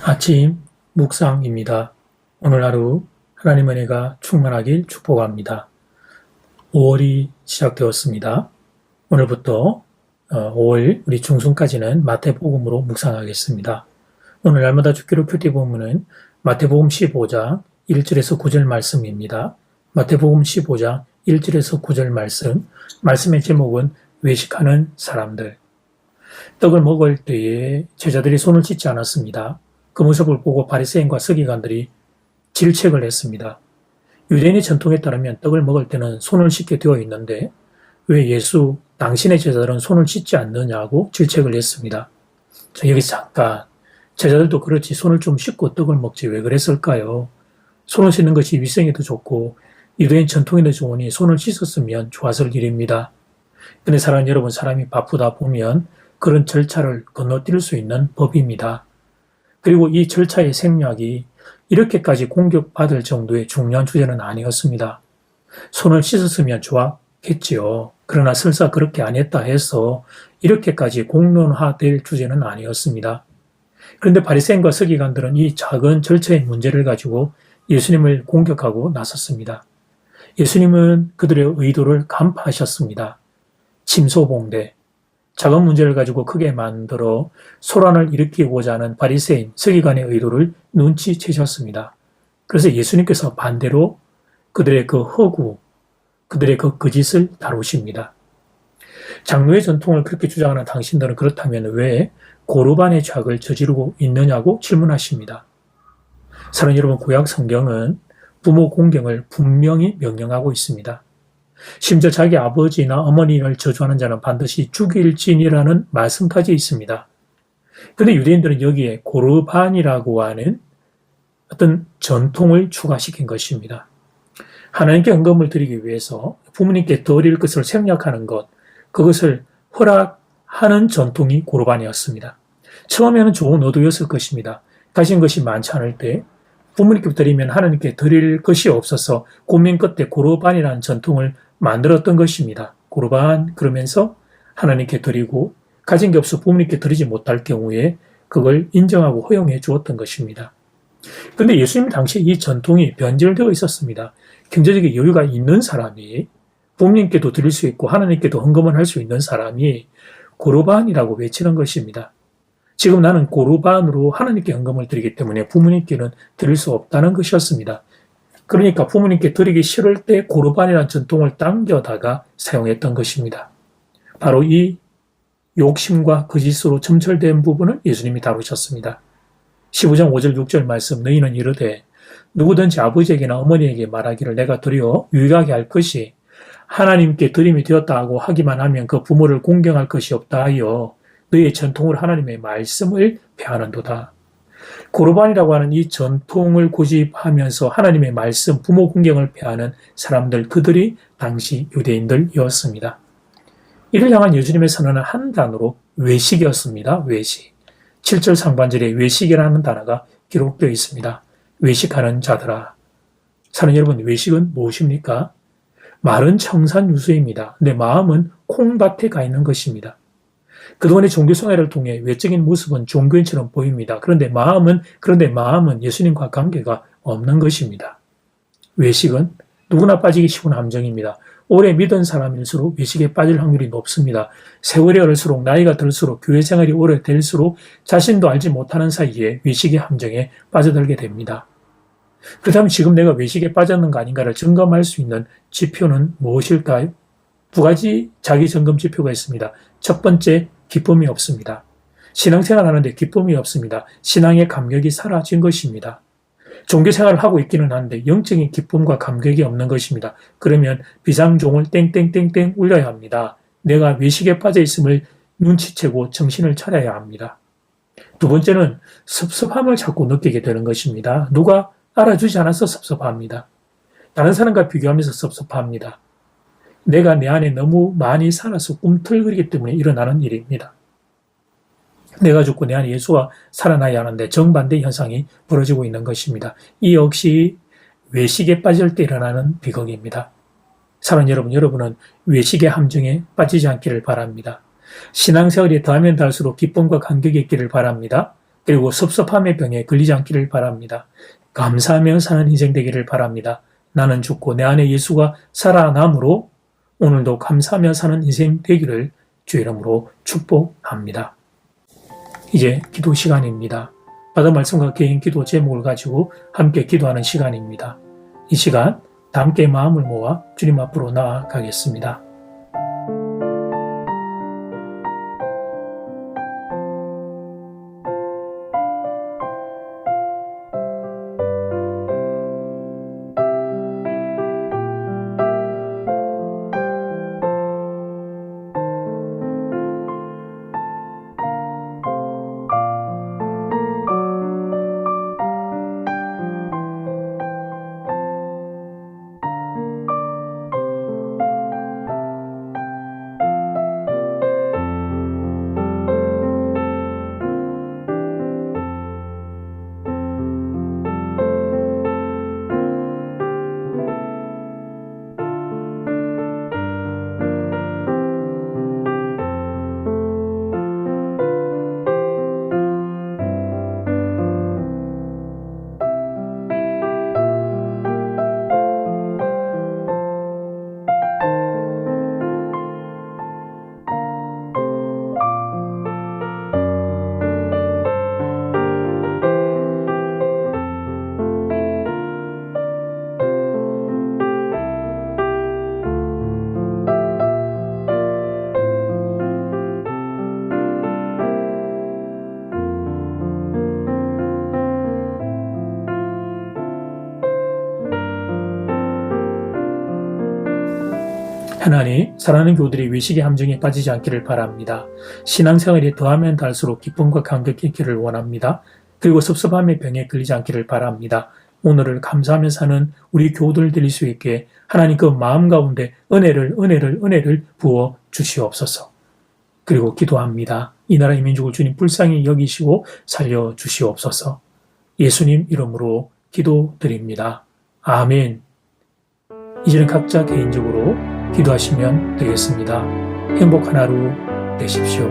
아침 묵상입니다. 오늘 하루 하나님 은혜가 충만하길 축복합니다. 5월이 시작되었습니다. 오늘부터 5월 우리 중순까지는 마태복음으로 묵상하겠습니다. 오늘 날마다 주기로 큐티 본문은 마태복음 15장 1절에서 9절 말씀입니다. 마태복음 15장 1절에서 9절 말씀의 제목은 외식하는 사람들. 떡을 먹을 때에 제자들이 손을 씻지 않았습니다. 그 모습을 보고 바리새인과 서기관들이 질책을 했습니다. 유대인의 전통에 따르면 떡을 먹을 때는 손을 씻게 되어 있는데 왜 예수 당신의 제자들은 손을 씻지 않느냐고 질책을 했습니다. 여기서 잠깐 제자들도 그렇지 손을 좀 씻고 떡을 먹지 왜 그랬을까요? 손을 씻는 것이 위생에도 좋고 유대인 전통에도 좋으니 손을 씻었으면 좋았을 일입니다. 근데 사랑하는 여러분, 사람이 바쁘다 보면 그런 절차를 건너뛸 수 있는 법입니다. 그리고 이 절차의 생략이 이렇게까지 공격받을 정도의 중요한 주제는 아니었습니다. 손을 씻었으면 좋았겠지요. 그러나 설사 그렇게 안 했다 해서 이렇게까지 공론화될 주제는 아니었습니다. 그런데 바리새인과 서기관들은 이 작은 절차의 문제를 가지고 예수님을 공격하고 나섰습니다. 예수님은 그들의 의도를 간파하셨습니다. 침소봉대, 작은 문제를 가지고 크게 만들어 소란을 일으키고자 하는 바리새인, 서기관의 의도를 눈치채셨습니다. 그래서 예수님께서 반대로 그들의 그 허구, 그들의 그 거짓을 다루십니다. 장로의 전통을 그렇게 주장하는 당신들은 그렇다면 왜 고르반의 죄악을 저지르고 있느냐고 질문하십니다. 사랑하는 여러분, 구약 성경은 부모 공경을 분명히 명령하고 있습니다. 심지어 자기 아버지나 어머니를 저주하는 자는 반드시 죽일지니라는 말씀까지 있습니다. 그런데 유대인들은 여기에 고르반이라고 하는 어떤 전통을 추가시킨 것입니다. 하나님께 헌금을 드리기 위해서 부모님께 드릴 것을 생략하는 것, 그것을 허락하는 전통이 고르반이었습니다. 처음에는 좋은 의도였을 것입니다. 가진 것이 많지 않을 때 부모님께 드리면 하나님께 드릴 것이 없어서 고민 끝에 고르반이라는 전통을 만들었던 것입니다. 고르반 그러면서 하나님께 드리고 가진 게 없어 부모님께 드리지 못할 경우에 그걸 인정하고 허용해 주었던 것입니다. 그런데 예수님 당시에 이 전통이 변질되어 있었습니다. 경제적인 여유가 있는 사람이 부모님께도 드릴 수 있고 하나님께도 헌금을 할 수 있는 사람이 고르반이라고 외치는 것입니다. 지금 나는 고르반으로 하나님께 헌금을 드리기 때문에 부모님께는 드릴 수 없다는 것이었습니다. 그러니까 부모님께 드리기 싫을 때 고르반이라는 전통을 당겨다가 사용했던 것입니다. 바로 이 욕심과 거짓으로 점철된 부분을 예수님이 다루셨습니다. 15장 5절 6절 말씀, 너희는 이르되 누구든지 아버지에게나 어머니에게 말하기를 내가 드려 유익하게 할 것이 하나님께 드림이 되었다 하고 하기만 하면 그 부모를 공경할 것이 없다 하여 너희의 전통을 하나님의 말씀을 폐하는도다. 고르반이라고 하는 이 전통을 고집하면서 하나님의 말씀, 부모 공경을 폐하는 사람들, 그들이 당시 유대인들이었습니다. 이를 향한 예수님의 선언은 한 단어로 외식이었습니다. 외식. 7절 상반절에 외식이라는 단어가 기록되어 있습니다. 외식하는 자들아. 사랑하는 여러분, 외식은 무엇입니까? 말은 청산유수입니다. 내 마음은 콩밭에 가 있는 것입니다. 그동안의 종교생활을 통해 외적인 모습은 종교인처럼 보입니다. 그런데 마음은 예수님과 관계가 없는 것입니다. 외식은 누구나 빠지기 쉬운 함정입니다. 오래 믿은 사람일수록 외식에 빠질 확률이 높습니다. 세월이 오를수록 나이가 들수록 교회 생활이 오래될수록 자신도 알지 못하는 사이에 외식의 함정에 빠져들게 됩니다. 그렇다면 지금 내가 외식에 빠졌는가 아닌가를 점검할 수 있는 지표는 무엇일까요? 두 가지 자기 점검 지표가 있습니다. 첫 번째, 기쁨이 없습니다. 신앙생활 하는데 기쁨이 없습니다. 신앙의 감격이 사라진 것입니다. 종교생활을 하고 있기는 한데 영적인 기쁨과 감격이 없는 것입니다. 그러면 비상종을 땡땡땡땡 울려야 합니다. 내가 외식에 빠져 있음을 눈치채고 정신을 차려야 합니다. 두 번째는 섭섭함을 자꾸 느끼게 되는 것입니다. 누가 알아주지 않아서 섭섭합니다. 다른 사람과 비교하면서 섭섭합니다. 내가 내 안에 너무 많이 살아서 꿈틀거리기 때문에 일어나는 일입니다. 내가 죽고 내 안에 예수가 살아나야 하는데 정반대 현상이 벌어지고 있는 것입니다. 이 역시 외식에 빠질 때 일어나는 비극입니다. 사랑하는 여러분, 여러분은 외식의 함정에 빠지지 않기를 바랍니다. 신앙생활이 더하면 더할수록 기쁨과 감격이 있기를 바랍니다. 그리고 섭섭함의 병에 걸리지 않기를 바랍니다. 감사하며 사는 인생 되기를 바랍니다. 나는 죽고 내 안에 예수가 살아남으로 오늘도 감사하며 사는 인생 되기를 주 이름으로 축복합니다. 이제 기도 시간입니다. 받은 말씀과 개인 기도 제목을 가지고 함께 기도하는 시간입니다. 이 시간 다 함께 마음을 모아 주님 앞으로 나아가겠습니다. 하나님, 사랑하는 교우들이 외식의 함정에 빠지지 않기를 바랍니다. 신앙생활이 더하면 달수록 기쁨과 감격이 있기를 원합니다. 그리고 섭섭함의 병에 걸리지 않기를 바랍니다. 오늘을 감사하며 사는 우리 교우들 드릴 수 있게 하나님 그 마음 가운데 은혜를 부어 주시옵소서. 그리고 기도합니다. 이 나라의 민족을 주님 불쌍히 여기시고 살려 주시옵소서. 예수님 이름으로 기도드립니다. 아멘. 이제는 각자 개인적으로 기도하시면 되겠습니다. 행복한 하루 되십시오.